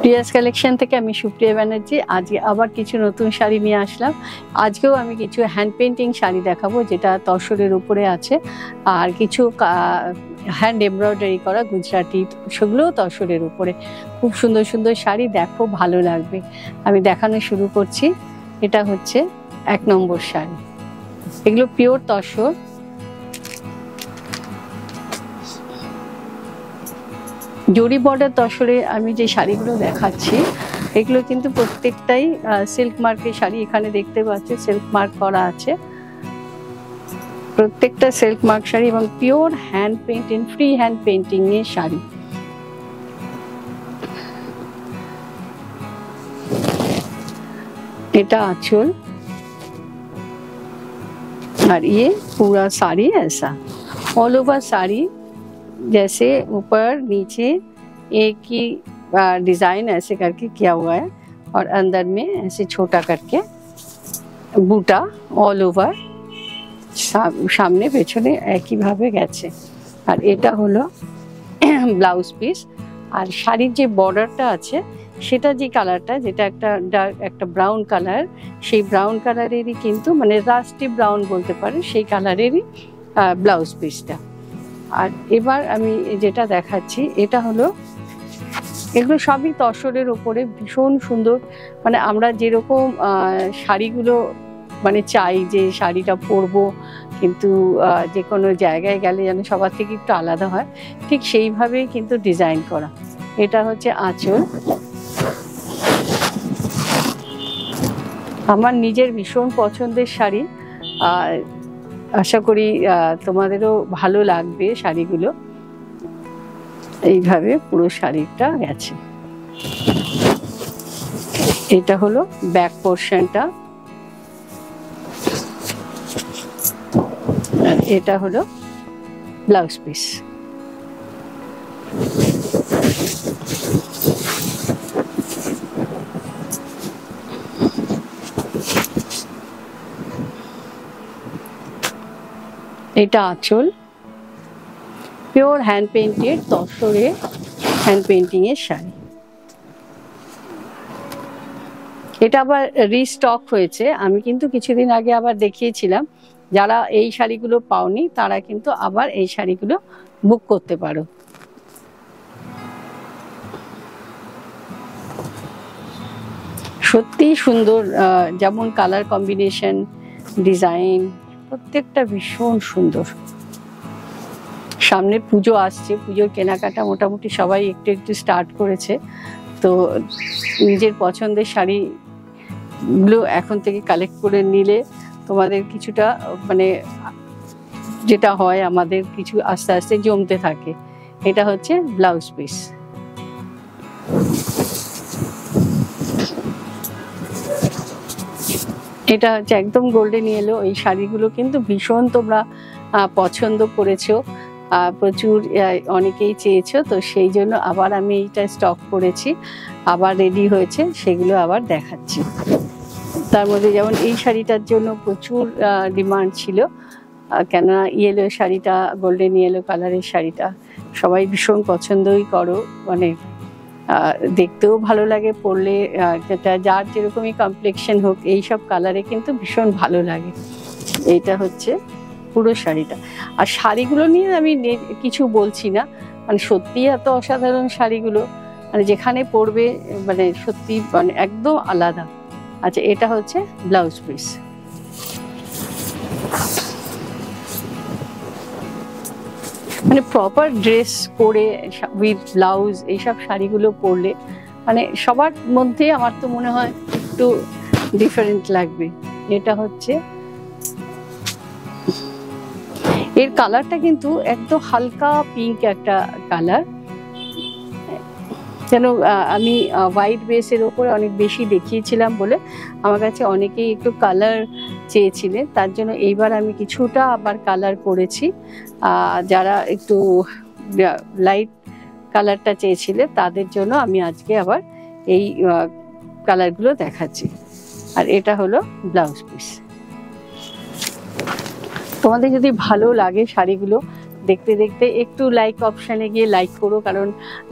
Prius collection থেকে আমি সুপ্রিয়া ব্যানার্জি। আজকে আবার কিছু নতুন শাড়ি নিয়ে আসলাম। আজকেও আমি কিছু হ্যান্ড পেন্টিং শাড়ি দেখাবো, যেটা তসরের উপরে আছে, আর কিছু হ্যান্ড এমব্রয়ডারি করা গুজরাটি, সেগুলোও তসরের উপরে। খুব সুন্দর সুন্দর শাড়ি, দেখো ভালো লাগবে। আমি দেখানো শুরু করছি। এটা হচ্ছে 1 নম্বর শাড়ি। এগুলো পিওর তসর। জরি বর্ডার তসরে আমি যে শাড়িগুলো দেখাচ্ছি, এগুলো কিন্তু প্রত্যেকটাই সিল্ক মার্কের শাড়ি। এখানে দেখতে পাচ্ছি সিল্ক মার্ক করা আছে, প্রত্যেকটা সিল্ক মার্ক শাড়ি এবং pure hand painting, free hand painting এর শাড়ি। এটা आंचल और ये पूरा साड़ी ऐसा ऑल ओवर साड़ी, जैसे ऊपर नीचे एक ही डिजाइन ऐसे करके किया हुआ है और अंदर में ऐसे छोटा करके बूटा ऑल ओवर सामने पेछने एक ही भावे गेছে। আর এটা হলো ব্লাউজ পিস। আর শাড়ির যে বর্ডারটা আছে সেটা যে কালারটা, যেটা একটা ব্রাউন কালার, সেই ব্রাউন কালারেরই কিন্তু মানে রাস্টি ব্রাউন বলতে পারে, সেই কালারেরই ব্লাউজ পিসটা। আর এবার আমি যেটা দেখাচ্ছি এটা হলো, এগুলো সবই তসরের উপরে, ভীষণ সুন্দর। মানে আমরা যেরকম শাড়িগুলো মানে চাই যে শাড়িটা পরবো কিন্তু যে কোনো জায়গায় গেলে যেন সবার থেকে একটু আলাদা হয়, ঠিক সেইভাবেই কিন্তু ডিজাইন করা। এটা হচ্ছে আঁচল। আমার নিজের ভীষণ পছন্দের শাড়ি, আশা করি তোমাদেরও ভালো লাগবে শাড়িগুলো। এইভাবে পুরো শাড়িটা গেছে। এটা হলো ব্যাক পোর্শনটা, আর এটা হলো ব্লাউজ পিস। এটা আঁচল, পিওর হ্যান্ড পেন্টেড তসরে হ্যান্ড পেন্টিং এর শাড়ি। এটা আবার রিস্টক হয়েছে, আমি কিন্তু কিছুদিন আগে আবার দেখিয়েছিলাম। যারা এই শাড়িগুলো পাওনি তারা কিন্তু আবার এই শাড়িগুলো বুক করতে পারো। সত্যি সুন্দর, যেমন কালার কম্বিনেশন, ডিজাইন, প্রত্যেকটা ভীষণ সুন্দর। সামনে পুজো আসছে, পুজোর কেনাকাটা মোটামুটি সবাই একটু একটু স্টার্ট করেছে। তো নিজের পছন্দের শাড়িগুলো এখন থেকে কালেক্ট করে নিলে তোমাদের কিছুটা মানে যেটা হয় আমাদের কিছু আস্তে আস্তে জমতে থাকে। এটা হচ্ছে ব্লাউজ পিস। এটা হচ্ছে একদম গোল্ডেন ইয়েলো। এই শাড়িগুলো কিন্তু ভীষণ তোমরা পছন্দ করেছো, প্রচুর অনেকেই চেয়েছো, তো সেই জন্য আবার আমি এইটা স্টক করেছি, আবার রেডি হয়েছে, সেগুলো আবার দেখাচ্ছি। তার মধ্যে যেমন এই শাড়িটার জন্য প্রচুর ডিমান্ড ছিল, কেননা ইয়েলো শাড়িটা, গোল্ডেন ইয়েলো কালারের শাড়িটা সবাই ভীষণ পছন্দই করো, মানে দেখতেও ভালো লাগে, পরলে যেটা যার যেরকমই কমপ্লেক্সন হোক এইসব কালারে কিন্তু ভীষণ ভালো লাগে। এইটা হচ্ছে পুরো শাড়িটা। আর শাড়িগুলো নিয়ে আমি কিছু বলছি না, মানে সত্যিই এত অসাধারণ শাড়িগুলো, মানে যেখানে পরবে মানে সত্যি মানে একদম আলাদা। আচ্ছা, এটা হচ্ছে ব্লাউজ পিস। মানে প্রপার ড্রেস পরে উইথ ব্লাউজ এইসব শাড়িগুলো পরলে মানে সবার মধ্যে আমার তো মনে হয় একটু ডিফারেন্ট লাগবে। এটা হচ্ছে, এর কালারটা কিন্তু একদম হালকা পিঙ্ক একটা কালার, যেন আমি হোয়াইট বেসের ওপরে অনেক বেশি দেখিয়েছিলাম বলে আমার কাছে অনেকেই একটু কালার চেয়েছিলেন, তার জন্য এইবার আমি কিছুটা আবার কালার করেছি। যারা একটু লাইট কালারটা চেয়েছিলেন তাদের জন্য আমি আজকে আবার এই কালারগুলো দেখাচ্ছি। আর এটা হলো ব্লাউজ পিস। তোমাদের যদি ভালো লাগে শাড়িগুলো দেখতে দেখতে একটু লাইক অপশানে গিয়ে লাইক করো, কারণ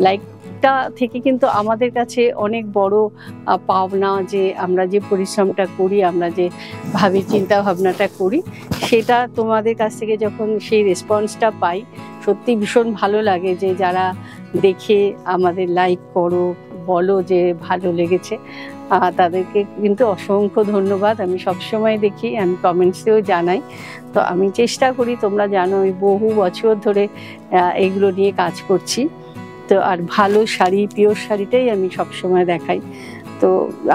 লাইক এইটা থেকে কিন্তু আমাদের কাছে অনেক বড় পাওনা, যে আমরা যে পরিশ্রমটা করি, আমরা যে চিন্তা ভাবনাটা করি, সেটা তোমাদের কাছ থেকে যখন সেই রেসপন্সটা পাই, সত্যি ভীষণ ভালো লাগে। যে যারা দেখে আমাদের লাইক করো, বলো যে ভালো লেগেছে, তাদেরকে কিন্তু অসংখ্য ধন্যবাদ। আমি সবসময় দেখি, আমি কমেন্টসেও জানাই। তো আমি চেষ্টা করি, তোমরা জানো বহু বছর ধরে এগুলো নিয়ে কাজ করছি। তো আর ভালো শাড়ি, পিওর শাড়িটাই আমি সবসময় দেখাই। তো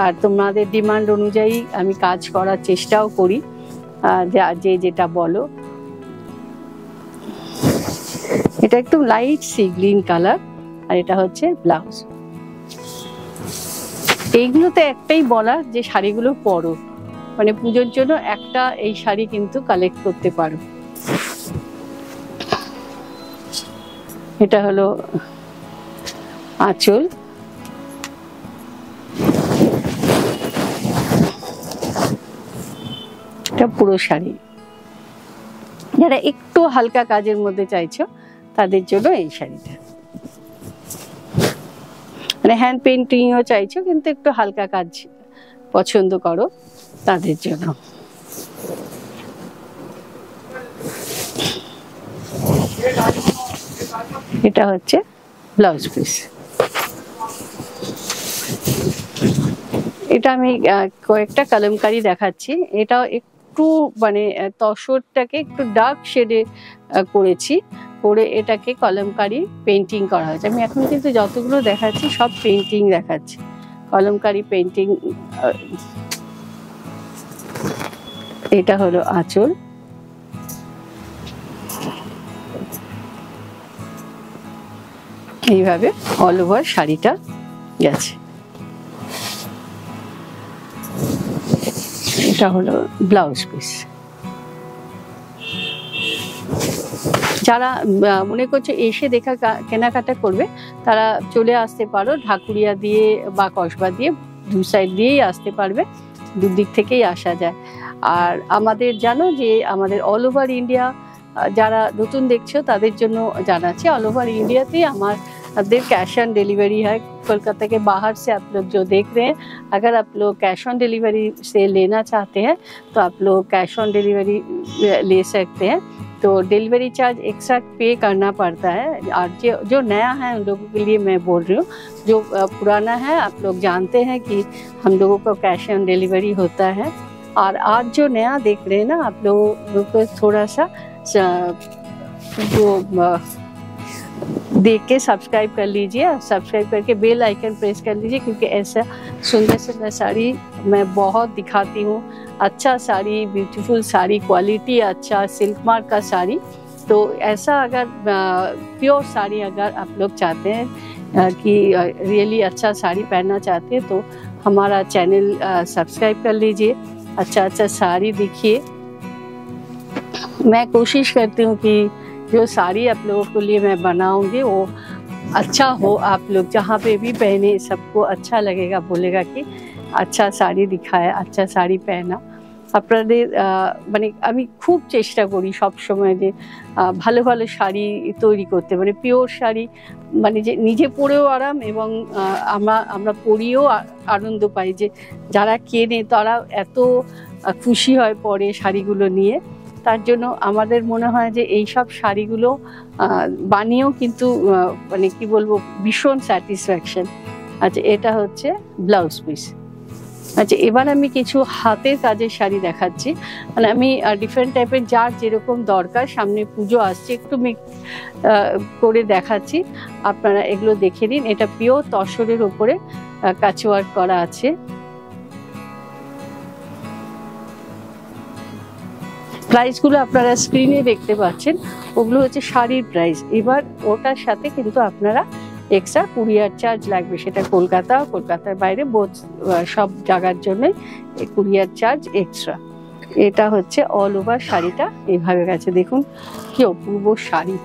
আর তোমাদের ডিমান্ড অনুযায়ী আমি কাজ করার চেষ্টাও করি, যে যেটা বলো। এটা একটু লাইট সি গ্রিন কালার, আর এটা হচ্ছে ব্লাউজ। এইগুলোতে একটাই বলার, যে শাড়িগুলো পরো, মানে পুজোর জন্য একটা এই শাড়ি কিন্তু কালেক্ট করতে পারো। এটা হলো আঁচল, এটা পুরো শাড়ি। যারা একটু হালকা কাজের মধ্যে চাইছো তাদের জন্য এই শাড়িটা, মানে হ্যান্ড পেন্টিংও চাইছো কিন্তু একটু হালকা কাজ পছন্দ করো, তাদের জন্য। এটা হচ্ছে ব্লাউজ পিস। এটা আমি কয়েকটা কলমকারি দেখাচ্ছি। এটা একটু মানে তসরটাকে একটু ডার্ক শেডে করেছি, করে এটাকে কলমকারি পেন্টিং করা হয়েছে। আমি এখন কিন্তু যতগুলো দেখাচ্ছি সব পেন্টিং দেখাচ্ছি, কলমকারি পেন্টিং। এটা হলো আঁচল, এইভাবে অল ওভার শাড়িটা গেছে। এটা হলো ব্লাউজ পিস। যারা মনে করছো এসে দেখা কেনাকাটা করবে, তারা চলে আসতে পারো ঢাকুরিয়া দিয়ে বা কসবা দিয়ে, দু সাইড দিয়েই আসতে পারবে, দুদিক থেকেই আসা যায়। আর আমাদের জানো যে আমাদের অল ওভার ইন্ডিয়া, যারা নতুন দেখছো তাদের জন্য জানাচ্ছি, ऑल ओवर इंडिया थी हमारे कैश ऑन डिलीवरी है। कोलकाता के बाहर से आप लोग जो देख रहे हैं, अगर आप लोग कैश ऑन डिलीवरी से लेना चाहते हैं तो आप लोग कैश ऑन डिलीवरी ले सकते हैं। तो डिलीवरी चार्ज एक्स्ट्रा पे करना पड़ता है। और जो नया है उन लोगों के लिए मैं बोल रही हूँ, जो पुराना है आप लोग जानते हैं कि हम लोगों को कैश ऑन डिलीवरी होता है। और आज जो नया देख रहे हैं ना, आप लोगों को थोड़ा सा जो देख के सब्सक्राइब कर लीजिए, सब्सक्राइब करके बेल आइकन प्रेस कर लीजिए, क्योंकि ऐसा सुंदर सुंदर साड़ी मैं बहुत दिखाती हूँ। अच्छा साड़ी, ब्यूटीफुल साड़ी, क्वालिटी अच्छा, सिल्क मार्क का साड़ी। तो ऐसा अगर प्योर साड़ी अगर आप लोग चाहते हैं कि रियली अच्छा साड़ी पहनना चाहते हैं, तो हमारा चैनल सब्सक्राइब कर लीजिए, अच्छा अच्छा साड़ी देखिए। मैं कोशिश करती हूँ कि जो साड़ी आप लोगों के लिए मैं बनाऊंगी वो अच्छा हो, आप लोग जहाँ पे भी पहने सबको अच्छा लगेगा, बोलेगा कि अच्छा साड़ी दिखाया, अच्छा साड़ी पहना। আপনাদের মানে আমি খুব চেষ্টা করি সব সময় যে ভালো ভালো শাড়ি তৈরি করতে, মানে পিওর শাড়ি, মানে যে নিজে পরেও আরাম এবং আমরা পরিয়েও আনন্দ পাই, যে যারা কেনে তারা এত খুশি হয় পরে শাড়িগুলো নিয়ে। তার জন্য আমাদের মনে হয় যে এই সব শাড়িগুলো বানিয়েও কিন্তু মানে কি বলবো, ভীষণ স্যাটিসফ্যাকশন। আচ্ছা, এটা হচ্ছে ব্লাউজ পিস। আচ্ছা, এবার আমি কিছু হাতের কাজের শাড়ি দেখাচ্ছি, মানে আমি ডিফারেন্ট টাইপের, যার যেরকম দরকার, সামনে পুজো আসছে, একটু করে দেখাচ্ছি, আপনারা এগুলো দেখে নিন। এটা পিওর তসরের ওপরে কাচওয়ার্ক করা আছে। প্রাইসগুলো আপনারা স্ক্রিনে দেখতে পাচ্ছেন, ওগুলো হচ্ছে শাড়ির প্রাইস। এবার ওটার সাথে কিন্তু আপনারা এক্সট্রা কুরিয়ার চার্জ লাগবে, সেটা কলকাতার বাইরে সব জায়গার জন্য কুরিয়ার চার্জ এক্সট্রা। এটা হচ্ছে অল ওভার শাড়িটা এইভাবে গেছে, দেখুন কি অপূর্ব শাড়ি।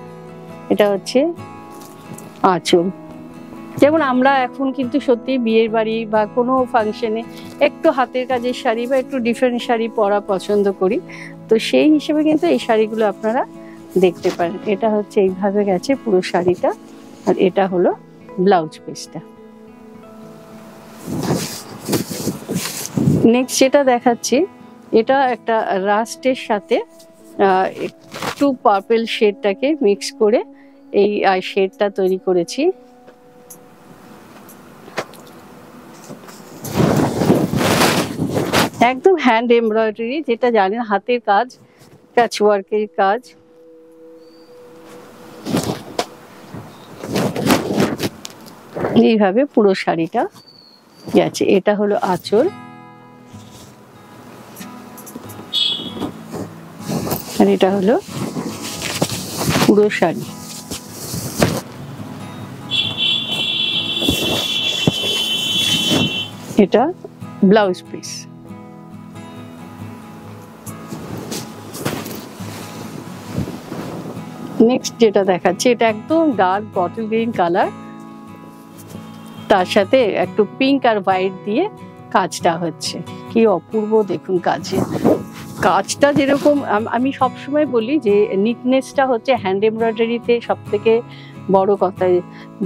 এটা হচ্ছে আঁচল। যেমন আমরা এখন কিন্তু সত্যি বিয়ের বাড়ি বা কোনো ফাংশনে একটু হাতের কাজের শাড়ি বা একটু ডিফারেন্ট শাড়ি পরা পছন্দ করি, তো সেই হিসেবে কিন্তু এই শাড়িগুলো আপনারা দেখতে পারেন। এটা হচ্ছে এইভাবে গেছে পুরো শাড়িটা, আর এটা হলো ব্লাউজ পিসটা। নেক্সট যেটা দেখাচ্ছি, এটা একটা রাস্টের সাথে একটু পার্পল শেডটাকে মিক্স করে এই শেডটা তৈরি করেছি। একদম হ্যান্ড এমব্রয়ডারি, যেটা জানেন হাতের কাজ, প্যাচওয়ার্কের কাজ। এইভাবে পুরো শাড়িটা গেছে। এটা হলো আঁচল, আর এটা হলো পুরো শাড়ি। এটা ব্লাউজ পিস। নেক্সট যেটা দেখাচ্ছি, এটা একদম ডার্ক বটল গ্রিন কালার, তার সাথে একটু পিঙ্ক আর হোয়াইট দিয়ে কাজটা হচ্ছে। কি অপূর্ব দেখুন কাজটা যেরকম আমি সবসময় বলি যে नीटनेसটা হচ্ছে হ্যান্ড एम्ब्रॉयडरीতে সব থেকে बड़ो কথা।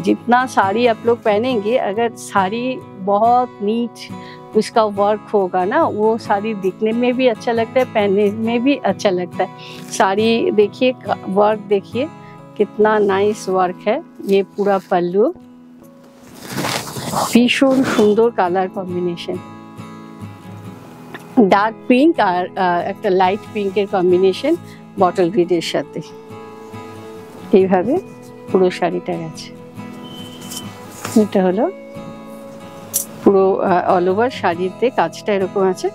जितना साड़ी आप लोग पहनेंगे, अगर साड़ी बहुत नीट उसका वर्क होगा ना, वो साड़ी दिखने में भी अच्छा लगता है, पहनने में भी अच्छा लगता है। साड़ी देखिए, वर्क देखिए कितना नाइस वर्क है। ये पूरा पल्लू, भीषण सुंदर कलर कॉम्बिनेशन, डार्क पिंक और एक लाइट पिंकर कॉम्बिनेशन बटल ग्रीन साथे এইভাবে পুরো শাড়িটা গেছে। এটা হলো পুরো অল ওভার শাড়িতে কাজটা এরকম আছে,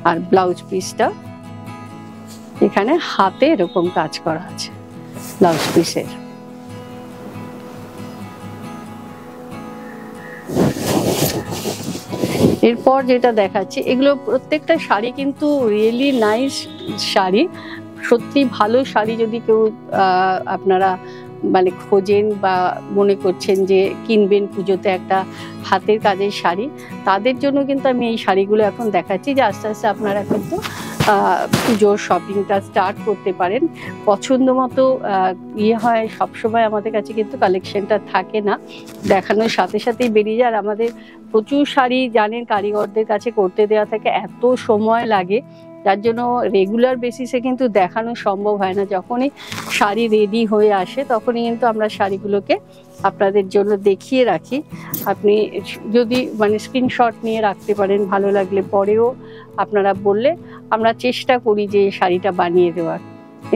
আর ব্লাউজ পিসটা এখানে হাতে এরকম কাজ করা আছে ব্লাউজ পিসের। এরপর যেটা দেখাচ্ছি, এগুলো প্রত্যেকটা শাড়ি কিন্তু রিয়েলি নাইস শাড়ি, সত্যি ভালো শাড়ি। যদি কেউ আপনারা মানে খোঁজেন বা মনে করছেন যে কিনবেন পুজোতে একটা হাতের কাজের শাড়ি, তাদের জন্য কিন্তু আমি এই শাড়িগুলো এখন দেখাচ্ছি, যে আস্তে আস্তে আপনারা কিন্তু পুজোর শপিংটা স্টার্ট করতে পারেন। পছন্দ মতো হয়, সবসময় আমাদের কাছে কিন্তু কালেকশনটা থাকে না, দেখানোর সাথে সাথেই বেরিয়ে যায়। আর আমাদের প্রচুর শাড়ি জানেন কারিগরদের কাছে করতে দেওয়া থাকে, এত সময় লাগে, যার জন্য রেগুলার বেসিসে কিন্তু দেখানো সম্ভব হয় না। যখনই শাড়ি রেডি হয়ে আসে তখনই কিন্তু আমরা শাড়িগুলোকে আপনাদের জন্য দেখিয়ে রাখি। আপনি যদি মানে স্ক্রিনশট নিয়ে রাখতে পারেন, ভালো লাগলে পরেও আপনারা বললে আমরা চেষ্টা করি যে শাড়িটা বানিয়ে দেওয়ার।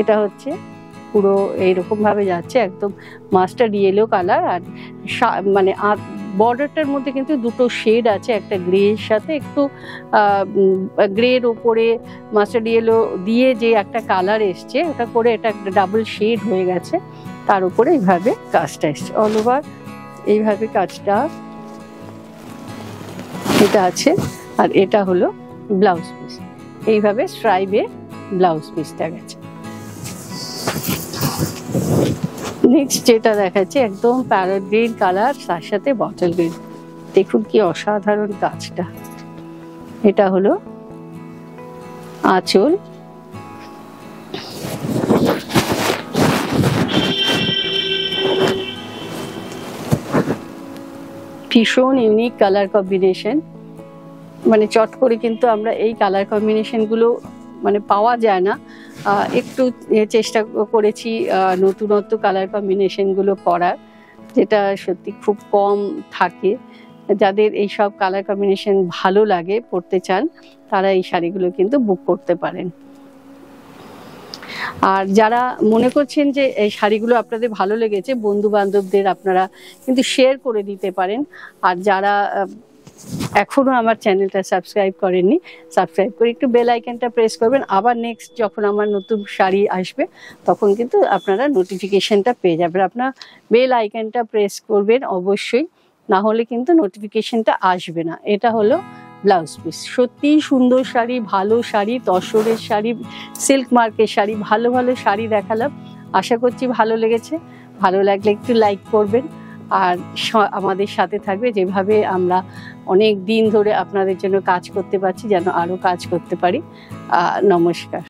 এটা হচ্ছে পুরো এইরকম ভাবে যাচ্ছে, একদম মাস্টার্ড ইয়েলো কালার, আর মানে বর্ডারটার মধ্যে কিন্তু দুটো শেড আছে, একটা গ্রে এর সাথে একটু গ্রের ওপরে মাস্টার্ড ইয়েলো দিয়ে যে একটা কালার এসছে, ওটা করে এটা একটা ডাবল শেড হয়ে গেছে, তার উপরে এইভাবে কাজটা এসছে অল ওভার। এইভাবে কাজটা এটা আছে, আর এটা হলো ব্লাউজ পিস। এইভাবে স্ট্রাইপে ব্লাউজ পিসটা গেছে। নেক্সট যেটা দেখাচ্ছে, একদম প্যারট গ্রিন কালার, তার সাথে বটল গ্রিন। দেখুন কি অসাধারণ কাজটা। এটা হলো আঁচল, ভীষণ ইউনিক কালার কম্বিনেশন, মানে চট করে কিন্তু আমরা এই কালার কম্বিনেশনগুলো মানে পাওয়া যায় না। একটু চেষ্টা করেছি নতুনত্ব কালার কম্বিনেশনগুলো করার, যেটা সত্যি খুব কম থাকে। যাদের এইসব কালার কম্বিনেশন ভালো লাগে, পরতে চান, তারা এই শাড়িগুলো কিন্তু বুক করতে পারেন। আর যারা মনে করছেন যে এই শাড়িগুলো আপনাদের ভালো লেগেছে, বন্ধু বান্ধবদের আপনারা কিন্তু শেয়ার করে দিতে পারেন। আর যারা এখনো আমার চ্যানেলটা সাবস্ক্রাইব করেননি, সাবস্ক্রাইব করে একটু বেল আইকনটা প্রেস করবেন। আবার নেক্সট যখন আমার নতুন শাড়ি আসবে তখন কিন্তু আপনারা নোটিফিকেশনটা পেয়ে যাবেন। আপনারা বেল আইকনটা প্রেস করবেন অবশ্যই, না হলে কিন্তু নোটিফিকেশনটা আসবে না। এটা হলো ব্লাউজ পিস। সত্যি সুন্দর শাড়ি, ভালো শাড়ি, তসরের শাড়ি, সিল্ক মার্কের শাড়ি, ভালো ভালো শাড়ি দেখালাম। আশা করছি ভালো লেগেছে। ভালো লাগলে একটু লাইক করবেন, আর আমাদের সাথে থাকবে। যেভাবে আমরা অনেক দিন ধরে আপনাদের জন্য কাজ করতে পারছি, যেন আরও কাজ করতে পারি। নমস্কার।